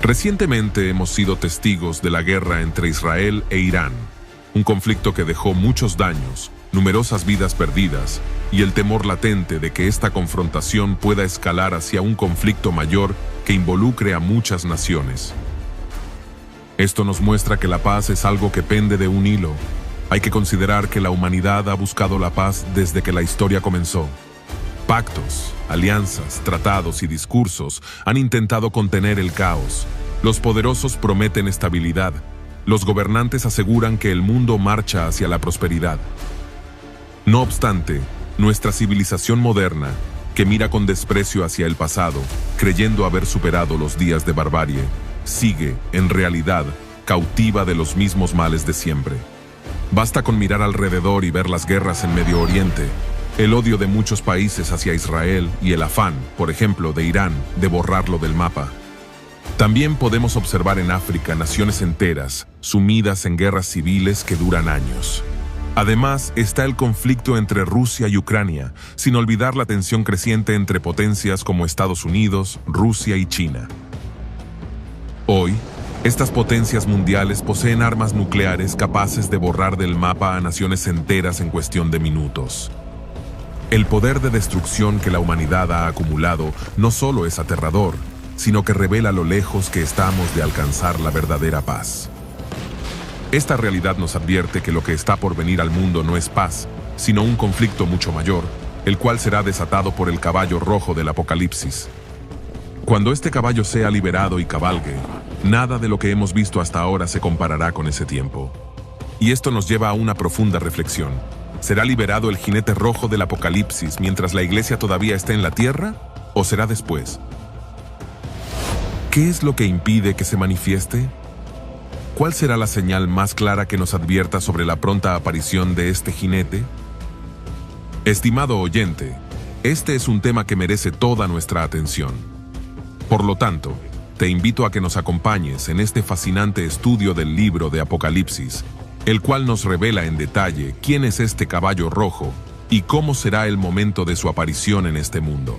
Recientemente hemos sido testigos de la guerra entre Israel e Irán, un conflicto que dejó muchos daños, numerosas vidas perdidas y el temor latente de que esta confrontación pueda escalar hacia un conflicto mayor que involucre a muchas naciones. Esto nos muestra que la paz es algo que pende de un hilo. Hay que considerar que la humanidad ha buscado la paz desde que la historia comenzó. Pactos, alianzas, tratados y discursos han intentado contener el caos. Los poderosos prometen estabilidad. Los gobernantes aseguran que el mundo marcha hacia la prosperidad. No obstante, nuestra civilización moderna, que mira con desprecio hacia el pasado, creyendo haber superado los días de barbarie, sigue, en realidad, cautiva de los mismos males de siempre. Basta con mirar alrededor y ver las guerras en Medio Oriente, el odio de muchos países hacia Israel y el afán, por ejemplo, de Irán, de borrarlo del mapa. También podemos observar en África naciones enteras, sumidas en guerras civiles que duran años. Además, está el conflicto entre Rusia y Ucrania, sin olvidar la tensión creciente entre potencias como Estados Unidos, Rusia y China. Hoy, estas potencias mundiales poseen armas nucleares capaces de borrar del mapa a naciones enteras en cuestión de minutos. El poder de destrucción que la humanidad ha acumulado no solo es aterrador, sino que revela lo lejos que estamos de alcanzar la verdadera paz. Esta realidad nos advierte que lo que está por venir al mundo no es paz, sino un conflicto mucho mayor, el cual será desatado por el caballo rojo del Apocalipsis. Cuando este caballo sea liberado y cabalgue, nada de lo que hemos visto hasta ahora se comparará con ese tiempo. Y esto nos lleva a una profunda reflexión. ¿Será liberado el jinete rojo del Apocalipsis mientras la iglesia todavía esté en la tierra? ¿O será después? ¿Qué es lo que impide que se manifieste? ¿Cuál será la señal más clara que nos advierta sobre la pronta aparición de este jinete? Estimado oyente, este es un tema que merece toda nuestra atención. Por lo tanto, te invito a que nos acompañes en este fascinante estudio del libro de Apocalipsis, el cual nos revela en detalle quién es este caballo rojo y cómo será el momento de su aparición en este mundo.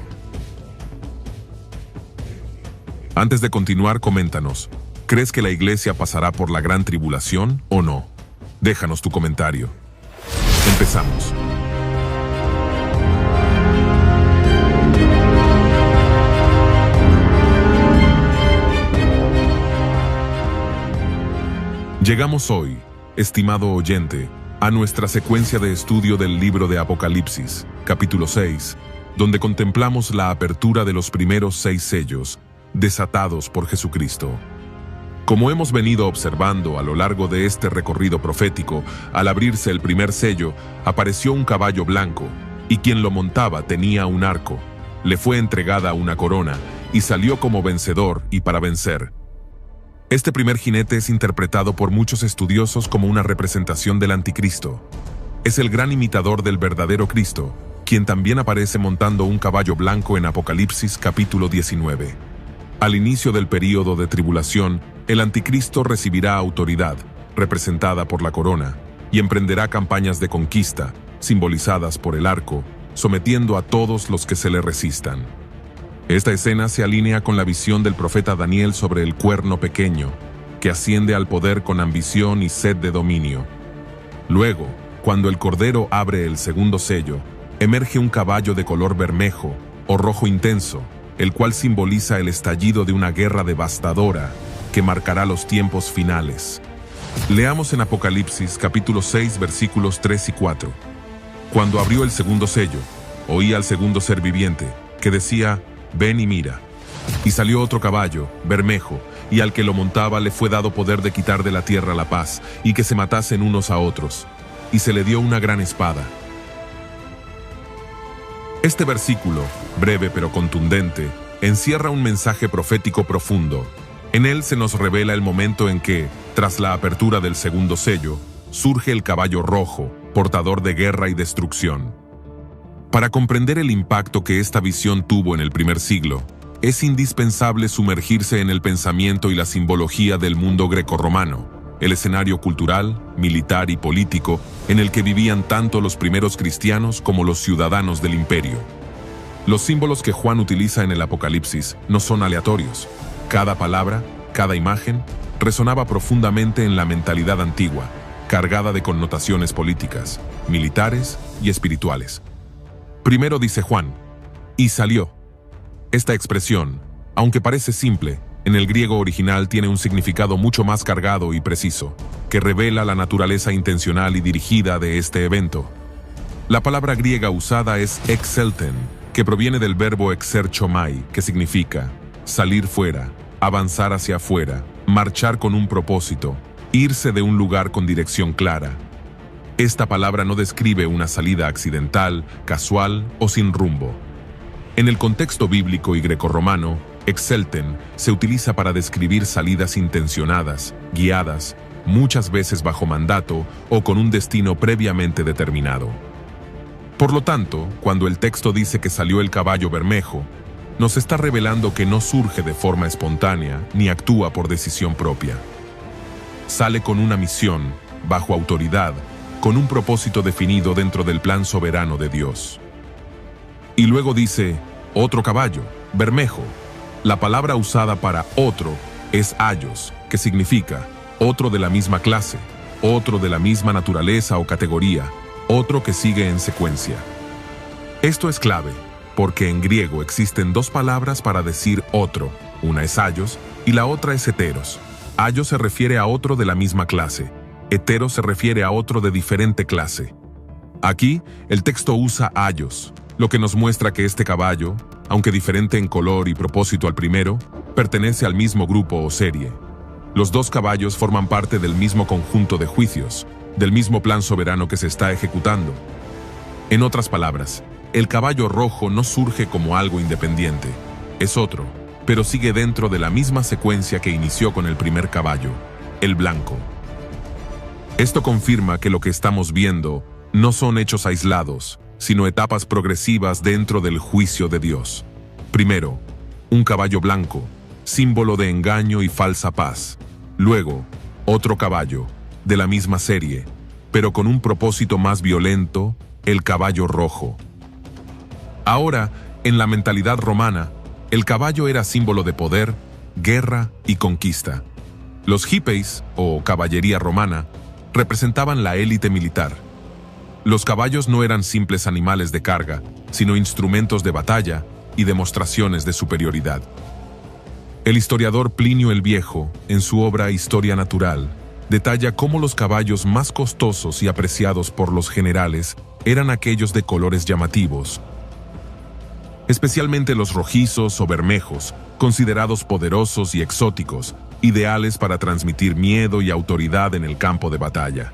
Antes de continuar, coméntanos, ¿crees que la iglesia pasará por la gran tribulación o no? Déjanos tu comentario. Empezamos. Llegamos hoy, estimado oyente, a nuestra secuencia de estudio del libro de Apocalipsis, capítulo 6, donde contemplamos la apertura de los primeros 6 sellos, desatados por Jesucristo. Como hemos venido observando a lo largo de este recorrido profético, al abrirse el primer sello, apareció un caballo blanco, y quien lo montaba tenía un arco. Le fue entregada una corona, y salió como vencedor y para vencer. Este primer jinete es interpretado por muchos estudiosos como una representación del Anticristo. Es el gran imitador del verdadero Cristo, quien también aparece montando un caballo blanco en Apocalipsis capítulo 19. Al inicio del período de tribulación, el Anticristo recibirá autoridad, representada por la corona, y emprenderá campañas de conquista, simbolizadas por el arco, sometiendo a todos los que se le resistan. Esta escena se alinea con la visión del profeta Daniel sobre el cuerno pequeño, que asciende al poder con ambición y sed de dominio. Luego, cuando el Cordero abre el segundo sello, emerge un caballo de color bermejo o rojo intenso, el cual simboliza el estallido de una guerra devastadora que marcará los tiempos finales. Leamos en Apocalipsis capítulo 6 versículos 3 y 4. Cuando abrió el segundo sello, oí al segundo ser viviente, que decía: «Ven y mira». Y salió otro caballo, bermejo, y al que lo montaba le fue dado poder de quitar de la tierra la paz, y que se matasen unos a otros. Y se le dio una gran espada. Este versículo, breve pero contundente, encierra un mensaje profético profundo. En él se nos revela el momento en que, tras la apertura del segundo sello, surge el caballo rojo, portador de guerra y destrucción. Para comprender el impacto que esta visión tuvo en el primer siglo, es indispensable sumergirse en el pensamiento y la simbología del mundo grecorromano, el escenario cultural, militar y político en el que vivían tanto los primeros cristianos como los ciudadanos del imperio. Los símbolos que Juan utiliza en el Apocalipsis no son aleatorios. Cada palabra, cada imagen resonaba profundamente en la mentalidad antigua, cargada de connotaciones políticas, militares y espirituales. Primero dice Juan, y salió. Esta expresión, aunque parece simple, en el griego original tiene un significado mucho más cargado y preciso, que revela la naturaleza intencional y dirigida de este evento. La palabra griega usada es exelten, que proviene del verbo exerchomai, que significa salir fuera, avanzar hacia afuera, marchar con un propósito, irse de un lugar con dirección clara. Esta palabra no describe una salida accidental, casual o sin rumbo. En el contexto bíblico y grecorromano, exelten se utiliza para describir salidas intencionadas, guiadas, muchas veces bajo mandato o con un destino previamente determinado. Por lo tanto, cuando el texto dice que salió el caballo bermejo, nos está revelando que no surge de forma espontánea ni actúa por decisión propia. Sale con una misión, bajo autoridad, con un propósito definido dentro del plan soberano de Dios. Y luego dice, otro caballo, bermejo. La palabra usada para otro es ayos, que significa otro de la misma clase, otro de la misma naturaleza o categoría, otro que sigue en secuencia. Esto es clave, porque en griego existen dos palabras para decir otro, una es ayos y la otra es heteros. Ayos se refiere a otro de la misma clase, heteros se refiere a otro de diferente clase. Aquí, el texto usa ayos, lo que nos muestra que este caballo, aunque diferente en color y propósito al primero, pertenece al mismo grupo o serie. Los dos caballos forman parte del mismo conjunto de juicios, del mismo plan soberano que se está ejecutando. En otras palabras, el caballo rojo no surge como algo independiente, es otro, pero sigue dentro de la misma secuencia que inició con el primer caballo, el blanco. Esto confirma que lo que estamos viendo no son hechos aislados, sino etapas progresivas dentro del juicio de Dios. Primero, un caballo blanco, símbolo de engaño y falsa paz. Luego, otro caballo, de la misma serie, pero con un propósito más violento, el caballo rojo. Ahora, en la mentalidad romana, el caballo era símbolo de poder, guerra y conquista. Los hippeis, o caballería romana, representaban la élite militar. Los caballos no eran simples animales de carga, sino instrumentos de batalla y demostraciones de superioridad. El historiador Plinio el Viejo, en su obra Historia Natural, detalla cómo los caballos más costosos y apreciados por los generales eran aquellos de colores llamativos, especialmente los rojizos o bermejos, considerados poderosos y exóticos, ideales para transmitir miedo y autoridad en el campo de batalla.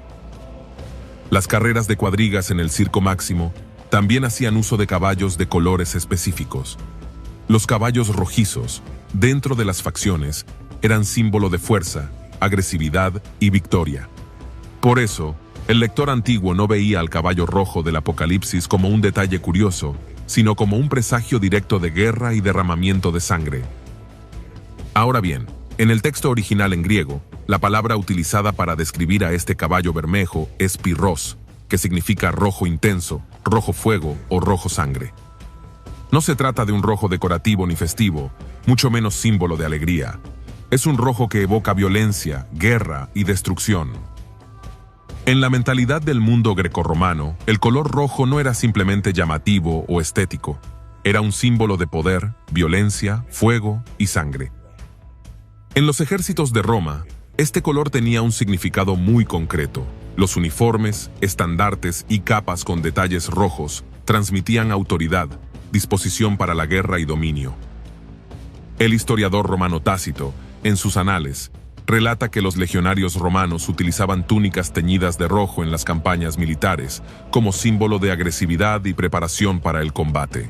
Las carreras de cuadrigas en el Circo Máximo también hacían uso de caballos de colores específicos. Los caballos rojizos, dentro de las facciones, eran símbolo de fuerza, agresividad y victoria. Por eso, el lector antiguo no veía al caballo rojo del Apocalipsis como un detalle curioso, sino como un presagio directo de guerra y derramamiento de sangre. Ahora bien, en el texto original en griego, la palabra utilizada para describir a este caballo bermejo es pirros, que significa rojo intenso, rojo fuego o rojo sangre. No se trata de un rojo decorativo ni festivo, mucho menos símbolo de alegría. Es un rojo que evoca violencia, guerra y destrucción. En la mentalidad del mundo grecorromano, el color rojo no era simplemente llamativo o estético, era un símbolo de poder, violencia, fuego y sangre. En los ejércitos de Roma, este color tenía un significado muy concreto. Los uniformes, estandartes y capas con detalles rojos transmitían autoridad, disposición para la guerra y dominio. El historiador romano Tácito, en sus anales, relata que los legionarios romanos utilizaban túnicas teñidas de rojo en las campañas militares como símbolo de agresividad y preparación para el combate.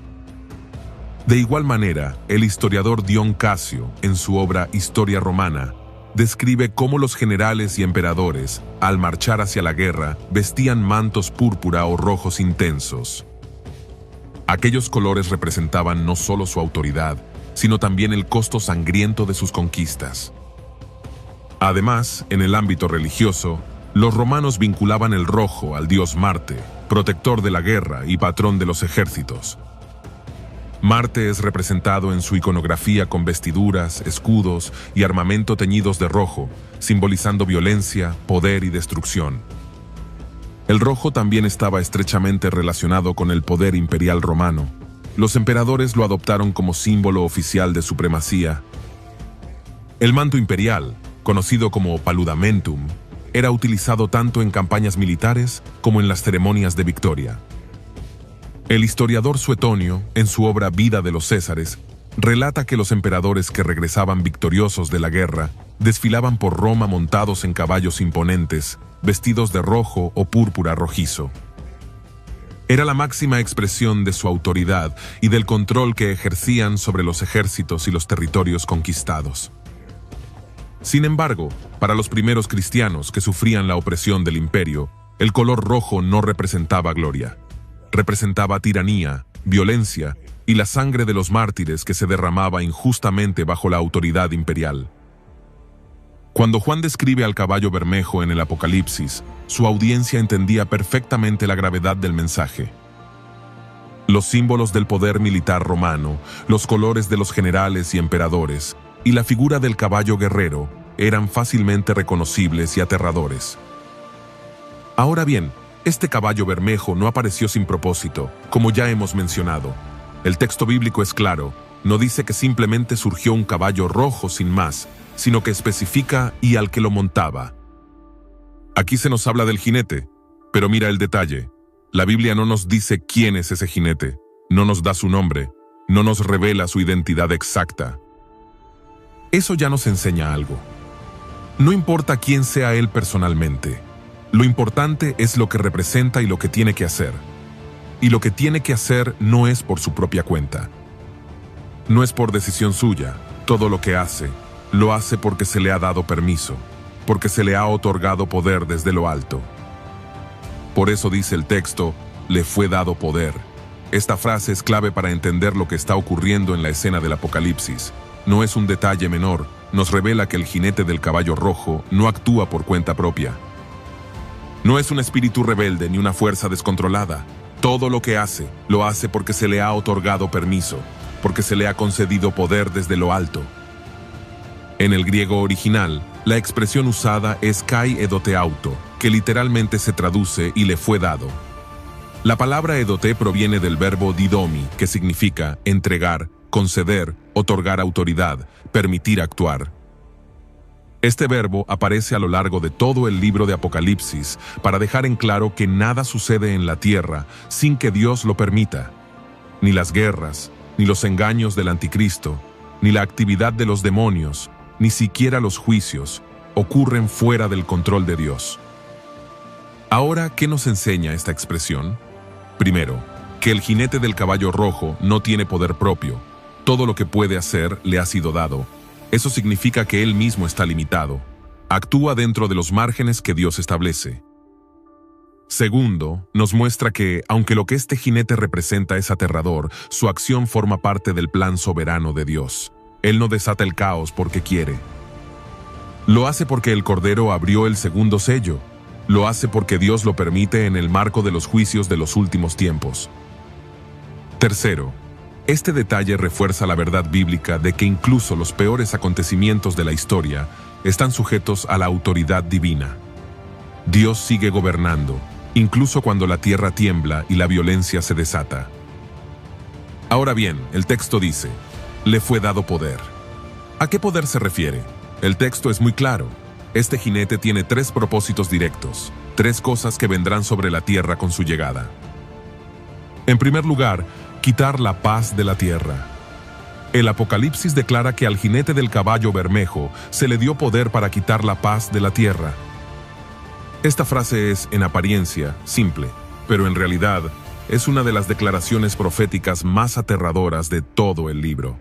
De igual manera, el historiador Dion Casio, en su obra Historia Romana, describe cómo los generales y emperadores, al marchar hacia la guerra, vestían mantos púrpura o rojos intensos. Aquellos colores representaban no solo su autoridad, sino también el costo sangriento de sus conquistas. Además, en el ámbito religioso, los romanos vinculaban el rojo al dios Marte, protector de la guerra y patrón de los ejércitos. Marte es representado en su iconografía con vestiduras, escudos y armamento teñidos de rojo, simbolizando violencia, poder y destrucción. El rojo también estaba estrechamente relacionado con el poder imperial romano. Los emperadores lo adoptaron como símbolo oficial de supremacía. El manto imperial, conocido como paludamentum, era utilizado tanto en campañas militares como en las ceremonias de victoria. El historiador Suetonio, en su obra Vida de los Césares, relata que los emperadores que regresaban victoriosos de la guerra desfilaban por Roma montados en caballos imponentes, vestidos de rojo o púrpura rojizo. Era la máxima expresión de su autoridad y del control que ejercían sobre los ejércitos y los territorios conquistados. Sin embargo, para los primeros cristianos que sufrían la opresión del imperio, el color rojo no representaba gloria. Representaba tiranía, violencia y la sangre de los mártires que se derramaba injustamente bajo la autoridad imperial. Cuando Juan describe al caballo bermejo en el Apocalipsis, su audiencia entendía perfectamente la gravedad del mensaje. Los símbolos del poder militar romano, los colores de los generales y emperadores, y la figura del caballo guerrero eran fácilmente reconocibles y aterradores. Ahora bien, este caballo bermejo no apareció sin propósito, como ya hemos mencionado. El texto bíblico es claro, no dice que simplemente surgió un caballo rojo sin más, sino que especifica y al que lo montaba. Aquí se nos habla del jinete, pero mira el detalle. La Biblia no nos dice quién es ese jinete, no nos da su nombre, no nos revela su identidad exacta. Eso ya nos enseña algo. No importa quién sea él personalmente, lo importante es lo que representa y lo que tiene que hacer. Y lo que tiene que hacer no es por su propia cuenta. No es por decisión suya, todo lo que hace, lo hace porque se le ha dado permiso, porque se le ha otorgado poder desde lo alto. Por eso dice el texto, le fue dado poder. Esta frase es clave para entender lo que está ocurriendo en la escena del Apocalipsis. No es un detalle menor, nos revela que el jinete del caballo rojo no actúa por cuenta propia. No es un espíritu rebelde ni una fuerza descontrolada. Todo lo que hace, lo hace porque se le ha otorgado permiso, porque se le ha concedido poder desde lo alto. En el griego original, la expresión usada es kai edote auto, que literalmente se traduce y le fue dado. La palabra edote proviene del verbo didomi, que significa entregar, conceder, otorgar autoridad, permitir actuar. Este verbo aparece a lo largo de todo el libro de Apocalipsis para dejar en claro que nada sucede en la tierra sin que Dios lo permita. Ni las guerras, ni los engaños del anticristo, ni la actividad de los demonios, ni siquiera los juicios, ocurren fuera del control de Dios. Ahora, ¿qué nos enseña esta expresión? Primero, que el jinete del caballo rojo no tiene poder propio. Todo lo que puede hacer le ha sido dado. Eso significa que él mismo está limitado. Actúa dentro de los márgenes que Dios establece. Segundo, nos muestra que, aunque lo que este jinete representa es aterrador, su acción forma parte del plan soberano de Dios. Él no desata el caos porque quiere. Lo hace porque el Cordero abrió el segundo sello. Lo hace porque Dios lo permite en el marco de los juicios de los últimos tiempos. Tercero, este detalle refuerza la verdad bíblica de que incluso los peores acontecimientos de la historia están sujetos a la autoridad divina. Dios sigue gobernando, incluso cuando la tierra tiembla y la violencia se desata. Ahora bien, el texto dice, le fue dado poder. ¿A qué poder se refiere? El texto es muy claro. Este jinete tiene 3 propósitos directos, 3 cosas que vendrán sobre la tierra con su llegada. En primer lugar, quitar la paz de la tierra. El Apocalipsis declara que al jinete del caballo bermejo se le dio poder para quitar la paz de la tierra. Esta frase es, en apariencia, simple, pero en realidad es una de las declaraciones proféticas más aterradoras de todo el libro.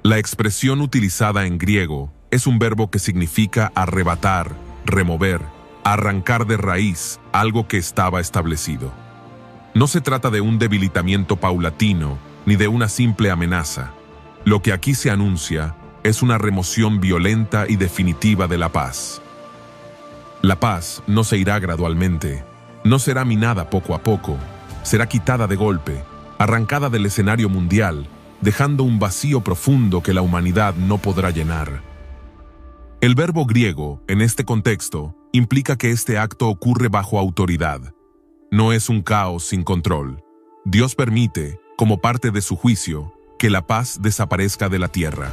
La expresión utilizada en griego es un verbo que significa arrebatar, remover, arrancar de raíz algo que estaba establecido. No se trata de un debilitamiento paulatino ni de una simple amenaza. Lo que aquí se anuncia es una remoción violenta y definitiva de la paz. La paz no se irá gradualmente, no será minada poco a poco, será quitada de golpe, arrancada del escenario mundial, dejando un vacío profundo que la humanidad no podrá llenar. El verbo griego, en este contexto, implica que este acto ocurre bajo autoridad. No es un caos sin control. Dios permite, como parte de su juicio, que la paz desaparezca de la tierra.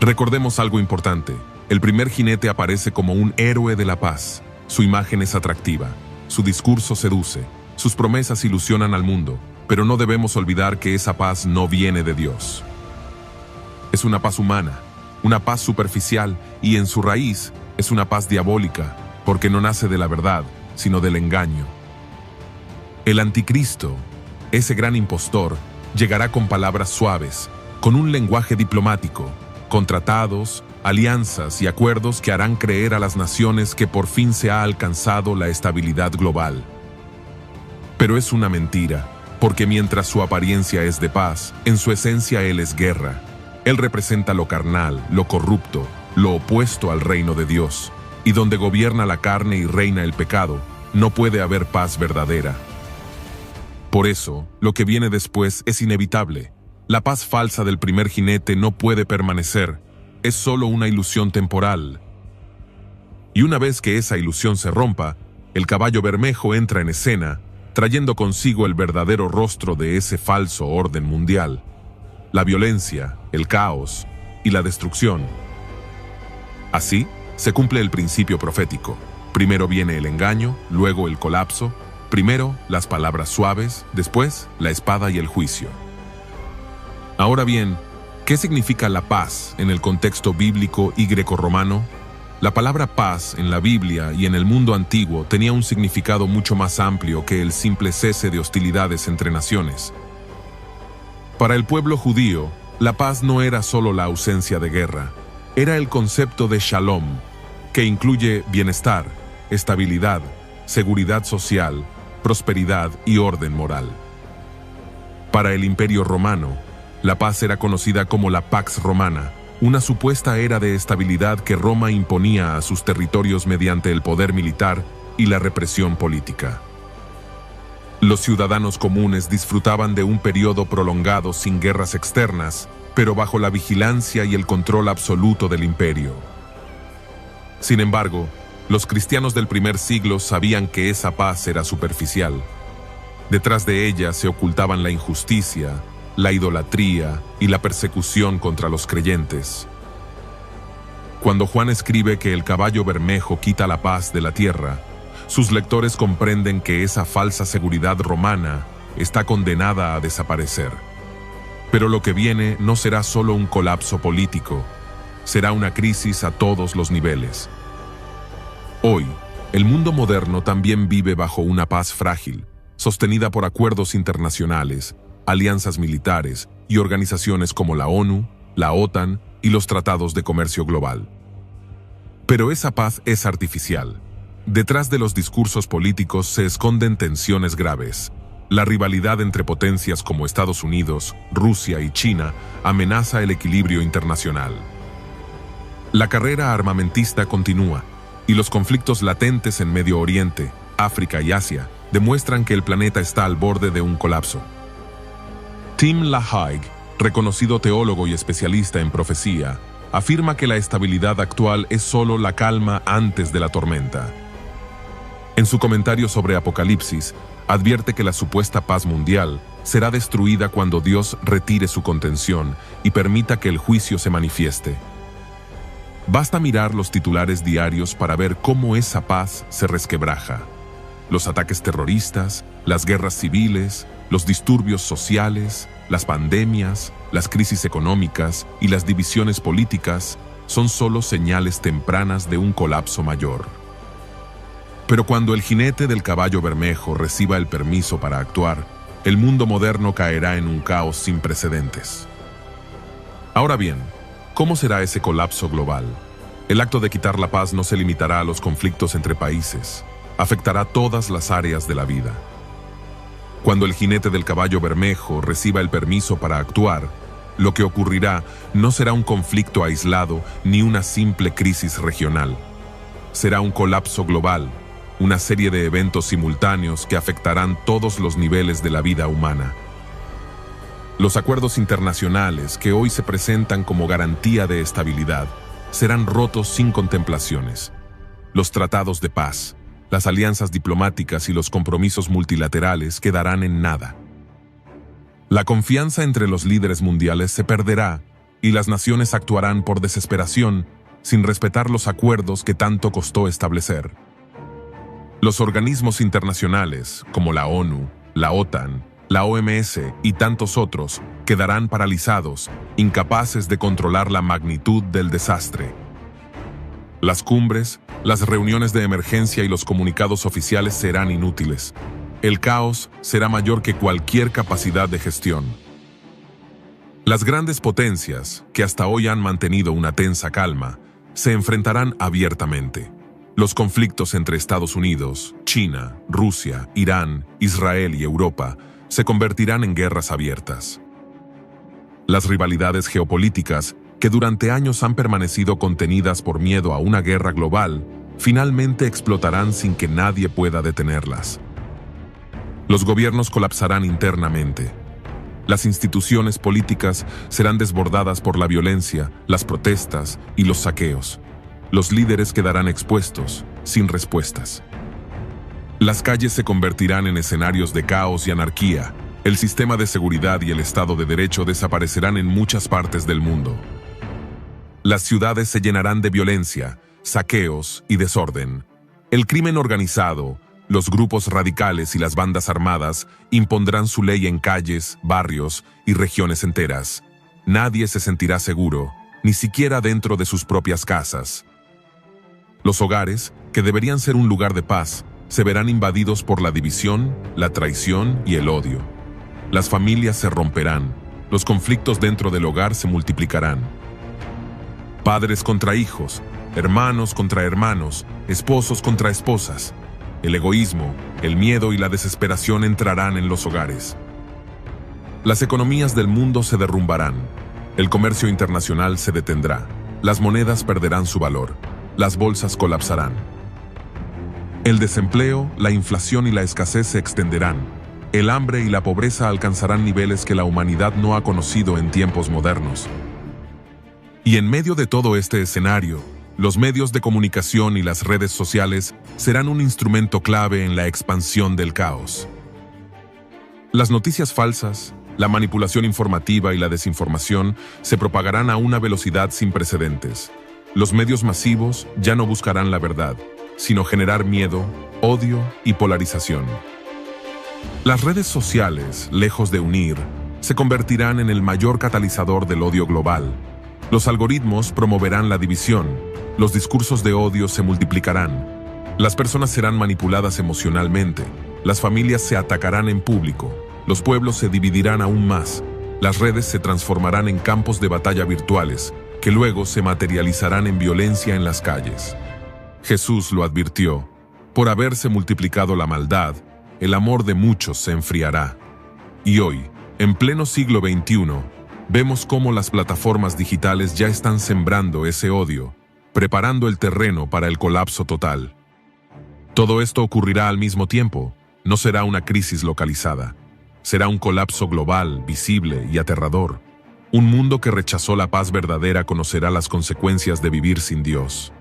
Recordemos algo importante. El primer jinete aparece como un héroe de la paz. Su imagen es atractiva, su discurso seduce, sus promesas ilusionan al mundo, pero no debemos olvidar que esa paz no viene de Dios. Es una paz humana, una paz superficial, y en su raíz es una paz diabólica, porque no nace de la verdad, sino del engaño. El anticristo, ese gran impostor, llegará con palabras suaves, con un lenguaje diplomático, con tratados, alianzas y acuerdos que harán creer a las naciones que por fin se ha alcanzado la estabilidad global. Pero es una mentira, porque mientras su apariencia es de paz, en su esencia él es guerra. Él representa lo carnal, lo corrupto, lo opuesto al reino de Dios, y donde gobierna la carne y reina el pecado, no puede haber paz verdadera. Por eso, lo que viene después es inevitable. La paz falsa del primer jinete no puede permanecer, es solo una ilusión temporal. Y una vez que esa ilusión se rompa, el caballo bermejo entra en escena, trayendo consigo el verdadero rostro de ese falso orden mundial: la violencia, el caos y la destrucción. Así, se cumple el principio profético. Primero viene el engaño, luego el colapso, primero las palabras suaves, después la espada y el juicio. Ahora bien, ¿qué significa la paz en el contexto bíblico y grecorromano? La palabra paz en la Biblia y en el mundo antiguo tenía un significado mucho más amplio que el simple cese de hostilidades entre naciones. Para el pueblo judío, la paz no era solo la ausencia de guerra, era el concepto de shalom, que incluye bienestar, estabilidad, seguridad social, prosperidad y orden moral. Para el Imperio Romano, la paz era conocida como la Pax Romana, una supuesta era de estabilidad que Roma imponía a sus territorios mediante el poder militar y la represión política. Los ciudadanos comunes disfrutaban de un periodo prolongado sin guerras externas, pero bajo la vigilancia y el control absoluto del imperio. Sin embargo, los cristianos del primer siglo sabían que esa paz era superficial. Detrás de ella se ocultaban la injusticia, la idolatría y la persecución contra los creyentes. Cuando Juan escribe que el caballo bermejo quita la paz de la tierra, sus lectores comprenden que esa falsa seguridad romana está condenada a desaparecer. Pero lo que viene no será solo un colapso político, será una crisis a todos los niveles. Hoy, el mundo moderno también vive bajo una paz frágil, sostenida por acuerdos internacionales, alianzas militares y organizaciones como la ONU, la OTAN y los tratados de comercio global. Pero esa paz es artificial. Detrás de los discursos políticos se esconden tensiones graves. La rivalidad entre potencias como Estados Unidos, Rusia y China amenaza el equilibrio internacional. La carrera armamentista continúa, y los conflictos latentes en Medio Oriente, África y Asia demuestran que el planeta está al borde de un colapso. Tim LaHaye, reconocido teólogo y especialista en profecía, afirma que la estabilidad actual es solo la calma antes de la tormenta. En su comentario sobre Apocalipsis, advierte que la supuesta paz mundial será destruida cuando Dios retire su contención y permita que el juicio se manifieste. Basta mirar los titulares diarios para ver cómo esa paz se resquebraja. Los ataques terroristas, las guerras civiles, los disturbios sociales, las pandemias, las crisis económicas y las divisiones políticas son solo señales tempranas de un colapso mayor. Pero cuando el jinete del caballo bermejo reciba el permiso para actuar, el mundo moderno caerá en un caos sin precedentes. Ahora bien, ¿cómo será ese colapso global? El acto de quitar la paz no se limitará a los conflictos entre países, afectará todas las áreas de la vida. Cuando el jinete del caballo bermejo reciba el permiso para actuar, lo que ocurrirá no será un conflicto aislado ni una simple crisis regional. Será un colapso global, una serie de eventos simultáneos que afectarán todos los niveles de la vida humana. Los acuerdos internacionales que hoy se presentan como garantía de estabilidad serán rotos sin contemplaciones. Los tratados de paz, las alianzas diplomáticas y los compromisos multilaterales quedarán en nada. La confianza entre los líderes mundiales se perderá y las naciones actuarán por desesperación sin respetar los acuerdos que tanto costó establecer. Los organismos internacionales, como la ONU, la OTAN, la OMS y tantos otros, quedarán paralizados, incapaces de controlar la magnitud del desastre. Las cumbres, las reuniones de emergencia y los comunicados oficiales serán inútiles. El caos será mayor que cualquier capacidad de gestión. Las grandes potencias, que hasta hoy han mantenido una tensa calma, se enfrentarán abiertamente. Los conflictos entre Estados Unidos, China, Rusia, Irán, Israel y Europa se convertirán en guerras abiertas. Las rivalidades geopolíticas, que durante años han permanecido contenidas por miedo a una guerra global, finalmente explotarán sin que nadie pueda detenerlas. Los gobiernos colapsarán internamente. Las instituciones políticas serán desbordadas por la violencia, las protestas y los saqueos. Los líderes quedarán expuestos, sin respuestas. Las calles se convertirán en escenarios de caos y anarquía. El sistema de seguridad y el Estado de Derecho desaparecerán en muchas partes del mundo. Las ciudades se llenarán de violencia, saqueos y desorden. El crimen organizado, los grupos radicales y las bandas armadas impondrán su ley en calles, barrios y regiones enteras. Nadie se sentirá seguro, ni siquiera dentro de sus propias casas. Los hogares, que deberían ser un lugar de paz, se verán invadidos por la división, la traición y el odio. Las familias se romperán, los conflictos dentro del hogar se multiplicarán. Padres contra hijos, hermanos contra hermanos, esposos contra esposas. El egoísmo, el miedo y la desesperación entrarán en los hogares. Las economías del mundo se derrumbarán. El comercio internacional se detendrá. Las monedas perderán su valor. Las bolsas colapsarán. El desempleo, la inflación y la escasez se extenderán. El hambre y la pobreza alcanzarán niveles que la humanidad no ha conocido en tiempos modernos. Y en medio de todo este escenario, los medios de comunicación y las redes sociales serán un instrumento clave en la expansión del caos. Las noticias falsas, la manipulación informativa y la desinformación se propagarán a una velocidad sin precedentes. Los medios masivos ya no buscarán la verdad, sino generar miedo, odio y polarización. Las redes sociales, lejos de unir, se convertirán en el mayor catalizador del odio global. Los algoritmos promoverán la división, los discursos de odio se multiplicarán, las personas serán manipuladas emocionalmente, las familias se atacarán en público, los pueblos se dividirán aún más, las redes se transformarán en campos de batalla virtuales, que luego se materializarán en violencia en las calles. Jesús lo advirtió: por haberse multiplicado la maldad, el amor de muchos se enfriará. Y hoy, en pleno siglo XXI, vemos cómo las plataformas digitales ya están sembrando ese odio, preparando el terreno para el colapso total. Todo esto ocurrirá al mismo tiempo, no será una crisis localizada. Será un colapso global, visible y aterrador. Un mundo que rechazó la paz verdadera conocerá las consecuencias de vivir sin Dios.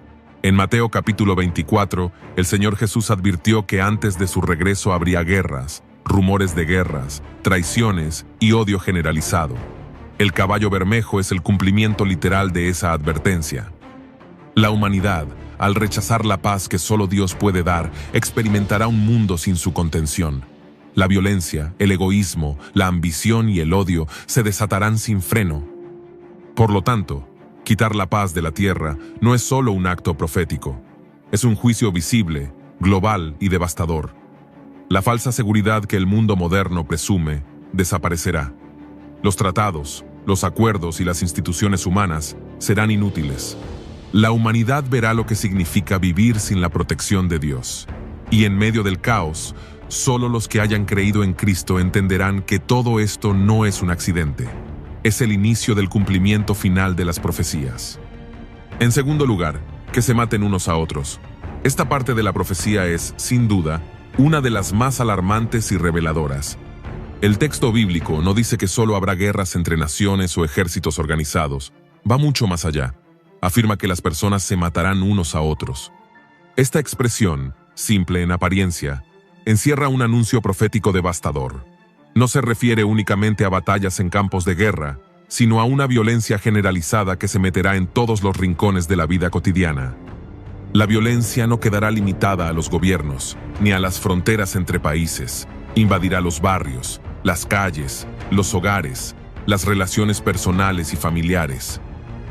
En Mateo capítulo 24, el Señor Jesús advirtió que antes de su regreso habría guerras, rumores de guerras, traiciones y odio generalizado. El caballo bermejo es el cumplimiento literal de esa advertencia. La humanidad, al rechazar la paz que solo Dios puede dar, experimentará un mundo sin su contención. La violencia, el egoísmo, la ambición y el odio se desatarán sin freno. Por lo tanto, quitar la paz de la tierra no es solo un acto profético, es un juicio visible, global y devastador. La falsa seguridad que el mundo moderno presume desaparecerá. Los tratados, los acuerdos y las instituciones humanas serán inútiles. La humanidad verá lo que significa vivir sin la protección de Dios. Y en medio del caos, solo los que hayan creído en Cristo entenderán que todo esto no es un accidente. Es el inicio del cumplimiento final de las profecías. En segundo lugar, que se maten unos a otros. Esta parte de la profecía es, sin duda, una de las más alarmantes y reveladoras. El texto bíblico no dice que solo habrá guerras entre naciones o ejércitos organizados. Va mucho más allá. Afirma que las personas se matarán unos a otros. Esta expresión, simple en apariencia, encierra un anuncio profético devastador. No se refiere únicamente a batallas en campos de guerra, sino a una violencia generalizada que se meterá en todos los rincones de la vida cotidiana. La violencia no quedará limitada a los gobiernos, ni a las fronteras entre países. Invadirá los barrios, las calles, los hogares, las relaciones personales y familiares.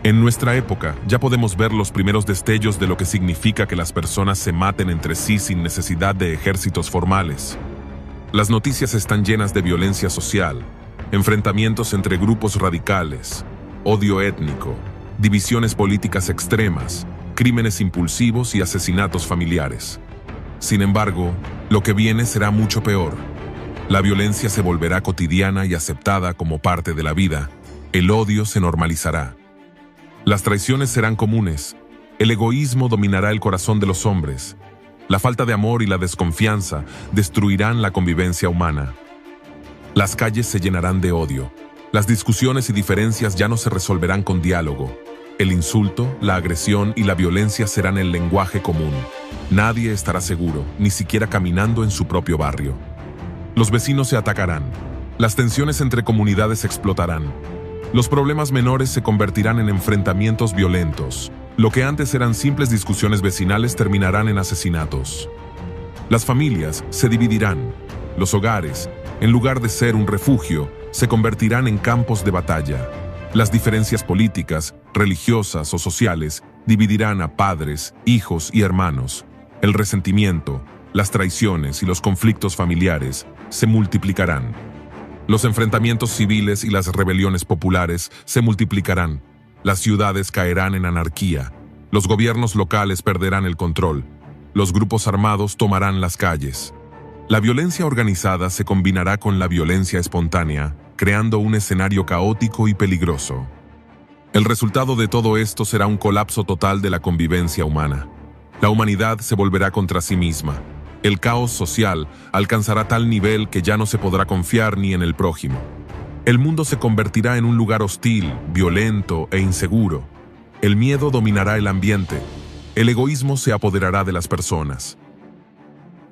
En nuestra época ya podemos ver los primeros destellos de lo que significa que las personas se maten entre sí sin necesidad de ejércitos formales. Las noticias están llenas de violencia social, enfrentamientos entre grupos radicales, odio étnico, divisiones políticas extremas, crímenes impulsivos y asesinatos familiares. Sin embargo, lo que viene será mucho peor. La violencia se volverá cotidiana y aceptada como parte de la vida. El odio se normalizará. Las traiciones serán comunes. El egoísmo dominará el corazón de los hombres. La falta de amor y la desconfianza destruirán la convivencia humana. Las calles se llenarán de odio. Las discusiones y diferencias ya no se resolverán con diálogo. El insulto, la agresión y la violencia serán el lenguaje común. Nadie estará seguro, ni siquiera caminando en su propio barrio. Los vecinos se atacarán. Las tensiones entre comunidades explotarán. Los problemas menores se convertirán en enfrentamientos violentos. Lo que antes eran simples discusiones vecinales terminarán en asesinatos. Las familias se dividirán. Los hogares, en lugar de ser un refugio, se convertirán en campos de batalla. Las diferencias políticas, religiosas o sociales dividirán a padres, hijos y hermanos. El resentimiento, las traiciones y los conflictos familiares se multiplicarán. Los enfrentamientos civiles y las rebeliones populares se multiplicarán. Las ciudades caerán en anarquía. Los gobiernos locales perderán el control. Los grupos armados tomarán las calles. La violencia organizada se combinará con la violencia espontánea, creando un escenario caótico y peligroso. El resultado de todo esto será un colapso total de la convivencia humana. La humanidad se volverá contra sí misma. El caos social alcanzará tal nivel que ya no se podrá confiar ni en el prójimo. El mundo se convertirá en un lugar hostil, violento e inseguro. El miedo dominará el ambiente. El egoísmo se apoderará de las personas.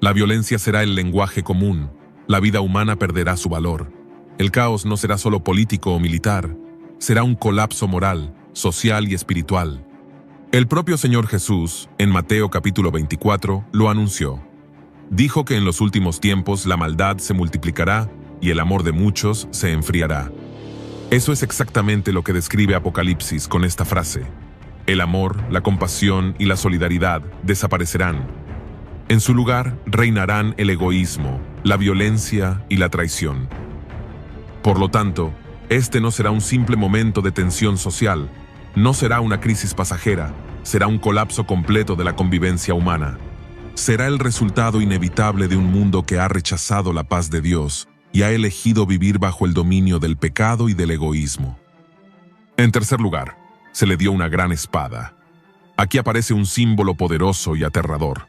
La violencia será el lenguaje común. La vida humana perderá su valor. El caos no será solo político o militar. Será un colapso moral, social y espiritual. El propio Señor Jesús, en Mateo capítulo 24, lo anunció. Dijo que en los últimos tiempos la maldad se multiplicará y el amor de muchos se enfriará. Eso es exactamente lo que describe Apocalipsis con esta frase. El amor, la compasión y la solidaridad desaparecerán. En su lugar reinarán el egoísmo, la violencia y la traición. Por lo tanto, este no será un simple momento de tensión social, no será una crisis pasajera, será un colapso completo de la convivencia humana. Será el resultado inevitable de un mundo que ha rechazado la paz de Dios y ha elegido vivir bajo el dominio del pecado y del egoísmo. En tercer lugar, se le dio una gran espada. Aquí aparece un símbolo poderoso y aterrador.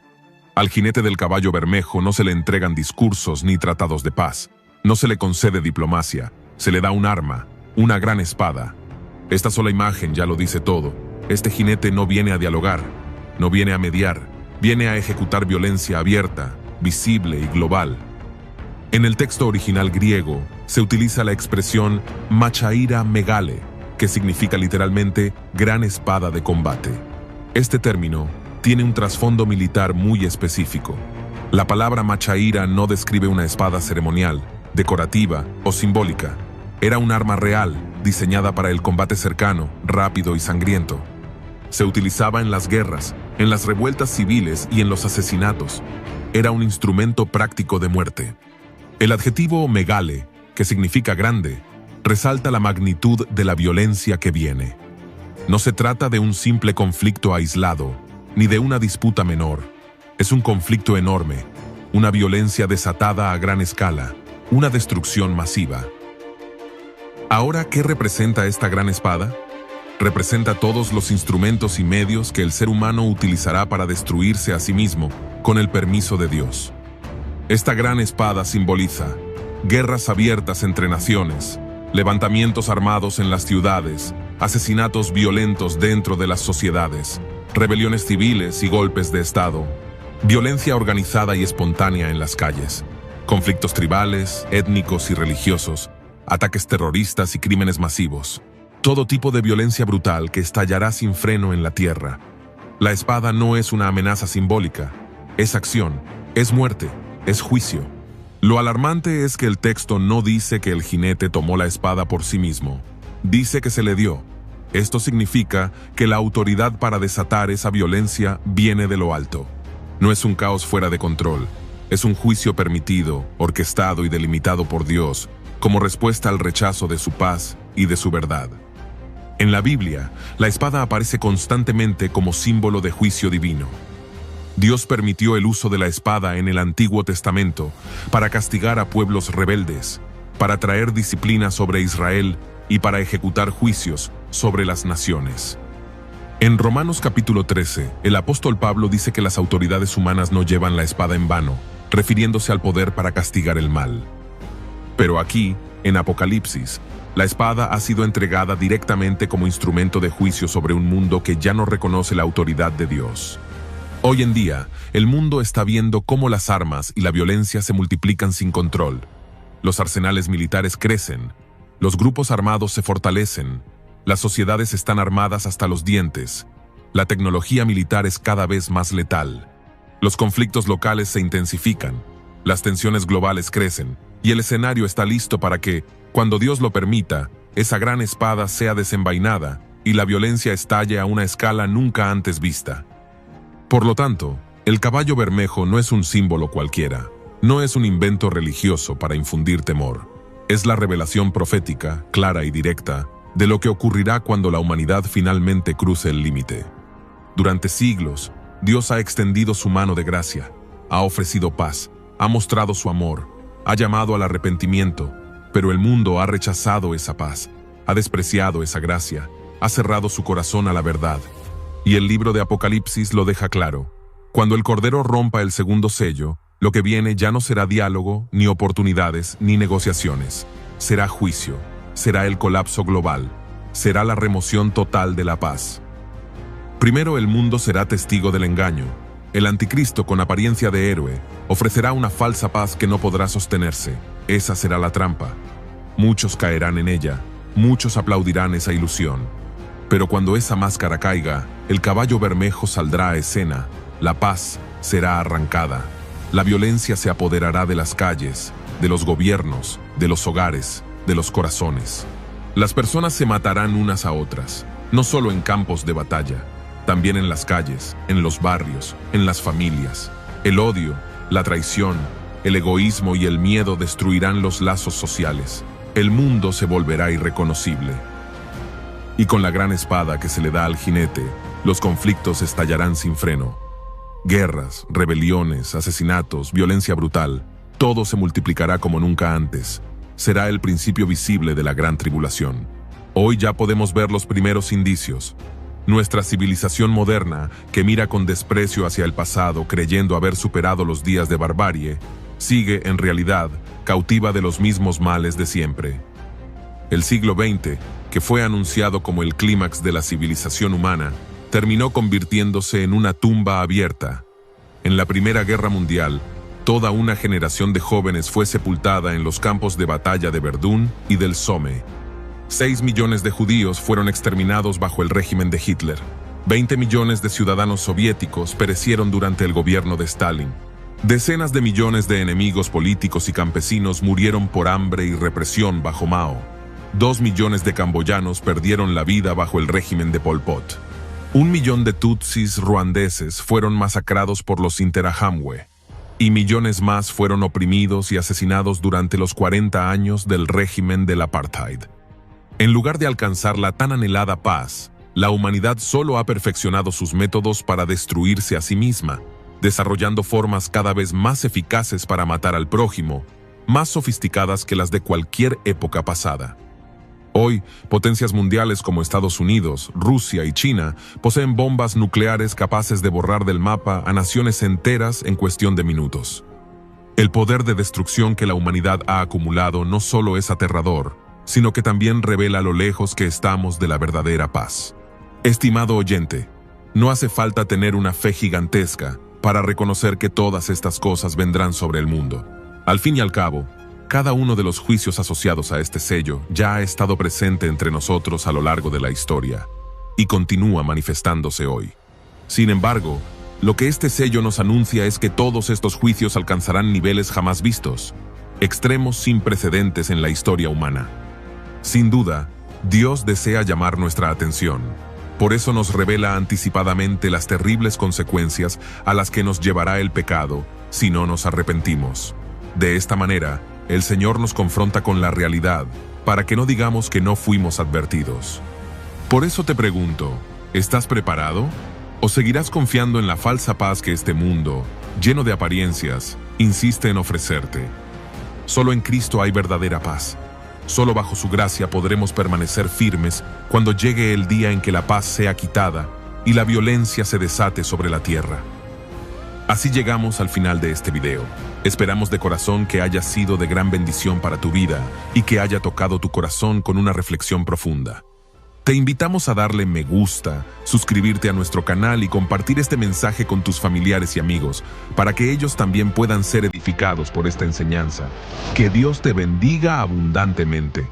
Al jinete del caballo bermejo no se le entregan discursos ni tratados de paz, no se le concede diplomacia, se le da un arma, una gran espada. Esta sola imagen ya lo dice todo. Este jinete no viene a dialogar, no viene a mediar, viene a ejecutar violencia abierta, visible y global. En el texto original griego se utiliza la expresión machaira megale, que significa literalmente gran espada de combate. Este término tiene un trasfondo militar muy específico. La palabra machaira no describe una espada ceremonial, decorativa o simbólica. Era un arma real, diseñada para el combate cercano, rápido y sangriento. Se utilizaba en las guerras, en las revueltas civiles y en los asesinatos. Era un instrumento práctico de muerte. El adjetivo megale, que significa grande, resalta la magnitud de la violencia que viene. No se trata de un simple conflicto aislado, ni de una disputa menor. Es un conflicto enorme, una violencia desatada a gran escala, una destrucción masiva. Ahora, ¿qué representa esta gran espada? Representa todos los instrumentos y medios que el ser humano utilizará para destruirse a sí mismo, con el permiso de Dios. Esta gran espada simboliza guerras abiertas entre naciones, levantamientos armados en las ciudades, asesinatos violentos dentro de las sociedades, rebeliones civiles y golpes de Estado, violencia organizada y espontánea en las calles, conflictos tribales, étnicos y religiosos, ataques terroristas y crímenes masivos. Todo tipo de violencia brutal que estallará sin freno en la tierra. La espada no es una amenaza simbólica, es acción, es muerte, es juicio. Lo alarmante es que el texto no dice que el jinete tomó la espada por sí mismo, dice que se le dio. Esto significa que la autoridad para desatar esa violencia viene de lo alto. No es un caos fuera de control, es un juicio permitido, orquestado y delimitado por Dios, como respuesta al rechazo de su paz y de su verdad. En la Biblia, la espada aparece constantemente como símbolo de juicio divino. Dios permitió el uso de la espada en el Antiguo Testamento para castigar a pueblos rebeldes, para traer disciplina sobre Israel y para ejecutar juicios sobre las naciones. En Romanos capítulo 13, el apóstol Pablo dice que las autoridades humanas no llevan la espada en vano, refiriéndose al poder para castigar el mal. Pero aquí, en Apocalipsis, la espada ha sido entregada directamente como instrumento de juicio sobre un mundo que ya no reconoce la autoridad de Dios. Hoy en día, el mundo está viendo cómo las armas y la violencia se multiplican sin control. Los arsenales militares crecen, los grupos armados se fortalecen, las sociedades están armadas hasta los dientes, la tecnología militar es cada vez más letal. Los conflictos locales se intensifican, las tensiones globales crecen, y el escenario está listo para que, cuando Dios lo permita, esa gran espada sea desenvainada y la violencia estalle a una escala nunca antes vista. Por lo tanto, el caballo bermejo no es un símbolo cualquiera, no es un invento religioso para infundir temor. Es la revelación profética, clara y directa, de lo que ocurrirá cuando la humanidad finalmente cruce el límite. Durante siglos, Dios ha extendido su mano de gracia, ha ofrecido paz, ha mostrado su amor, ha llamado al arrepentimiento, pero el mundo ha rechazado esa paz, ha despreciado esa gracia, ha cerrado su corazón a la verdad. Y el libro de Apocalipsis lo deja claro. Cuando el Cordero rompa el segundo sello, lo que viene ya no será diálogo, ni oportunidades, ni negociaciones. Será juicio, será el colapso global, será la remoción total de la paz. Primero el mundo será testigo del engaño. El anticristo, con apariencia de héroe, ofrecerá una falsa paz que no podrá sostenerse. Esa será la trampa. Muchos caerán en ella, muchos aplaudirán esa ilusión. Pero cuando esa máscara caiga, el caballo bermejo saldrá a escena, la paz será arrancada, la violencia se apoderará de las calles, de los gobiernos, de los hogares, de los corazones. Las personas se matarán unas a otras, no solo en campos de batalla, también en las calles, en los barrios, en las familias. El odio, la traición, el egoísmo y el miedo destruirán los lazos sociales. El mundo se volverá irreconocible. Y con la gran espada que se le da al jinete, los conflictos estallarán sin freno. Guerras, rebeliones, asesinatos, violencia brutal, todo se multiplicará como nunca antes. Será el principio visible de la gran tribulación. Hoy ya podemos ver los primeros indicios. Nuestra civilización moderna, que mira con desprecio hacia el pasado creyendo haber superado los días de barbarie, sigue, en realidad, cautiva de los mismos males de siempre. El siglo XX, que fue anunciado como el clímax de la civilización humana, terminó convirtiéndose en una tumba abierta. En la Primera Guerra Mundial, toda una generación de jóvenes fue sepultada en los campos de batalla de Verdún y del Somme. 6 millones de judíos fueron exterminados bajo el régimen de Hitler. 20 millones de ciudadanos soviéticos perecieron durante el gobierno de Stalin. Decenas de millones de enemigos políticos y campesinos murieron por hambre y represión bajo Mao. 2 millones de camboyanos perdieron la vida bajo el régimen de Pol Pot. 1 millón de tutsis ruandeses fueron masacrados por los Interahamwe. Y millones más fueron oprimidos y asesinados durante los 40 años del régimen del apartheid. En lugar de alcanzar la tan anhelada paz, la humanidad solo ha perfeccionado sus métodos para destruirse a sí misma, desarrollando formas cada vez más eficaces para matar al prójimo, más sofisticadas que las de cualquier época pasada. Hoy, potencias mundiales como Estados Unidos, Rusia y China poseen bombas nucleares capaces de borrar del mapa a naciones enteras en cuestión de minutos. El poder de destrucción que la humanidad ha acumulado no solo es aterrador, sino que también revela lo lejos que estamos de la verdadera paz. Estimado oyente, no hace falta tener una fe gigantesca para reconocer que todas estas cosas vendrán sobre el mundo. Al fin y al cabo, cada uno de los juicios asociados a este sello ya ha estado presente entre nosotros a lo largo de la historia y continúa manifestándose hoy. Sin embargo, lo que este sello nos anuncia es que todos estos juicios alcanzarán niveles jamás vistos, extremos sin precedentes en la historia humana. Sin duda, Dios desea llamar nuestra atención. Por eso nos revela anticipadamente las terribles consecuencias a las que nos llevará el pecado si no nos arrepentimos. De esta manera, el Señor nos confronta con la realidad para que no digamos que no fuimos advertidos. Por eso te pregunto, ¿estás preparado? ¿O seguirás confiando en la falsa paz que este mundo, lleno de apariencias, insiste en ofrecerte? Solo en Cristo hay verdadera paz. Solo bajo su gracia podremos permanecer firmes cuando llegue el día en que la paz sea quitada y la violencia se desate sobre la tierra. Así llegamos al final de este video. Esperamos de corazón que haya sido de gran bendición para tu vida y que haya tocado tu corazón con una reflexión profunda. Te invitamos a darle me gusta, suscribirte a nuestro canal y compartir este mensaje con tus familiares y amigos para que ellos también puedan ser edificados por esta enseñanza. Que Dios te bendiga abundantemente.